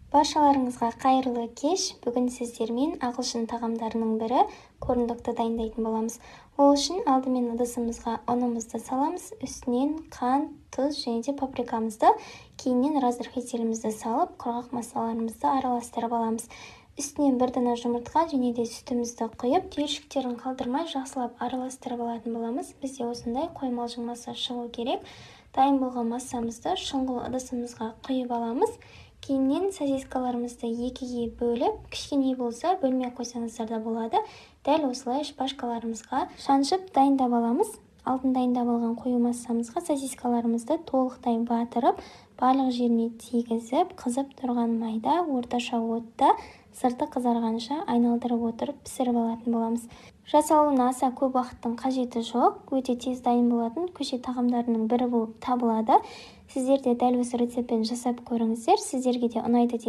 Баршаларыңызға қайырлы кеш. Бүгін сіздермен ағылшын тағамдарының бірі корндокты дайындайтын боламыз. Ол үшін алдымен ыдысымызға ұнымызды саламыз, үстінен қант, тұз және де паприкамызды, кейіннен разрыхителімізді салып, құрғақ масаларымызды араластырып аламыз. Үстінен бір дана жұмыртқа және де сүтімізді құйып, түйіршіктерін қалдырмай жақсылап араластырып алатын боламыз. Бізде осындай қоймалжың маса шығу керек. Дайын болған массамызды шұңғыл ыдысымызға құйып аламыз. Кейіннен сосискаларымызды екіге бөліп, кішкене болса бөлмей қойсаңыздар да болады. Дәл осылай шпажкаларымызға шаншып дайындап аламыз. Алдын дайындап алған қою массамызға сосискаларымызды толықтай батырып, барлық жеріне тигізіп, қызып тұрған майда орташа отта сырты қызарғанша айналдырып отырып пісіріп алатын боламыз. Жасалуына аса көп уақыттың қажеті жоқ, өте тез дайын болатын көше тағамдарының бірі болып табылады. Сіздер де дәл осы рецептпен жасап көріңіздер, сіздерге де ұнайды деген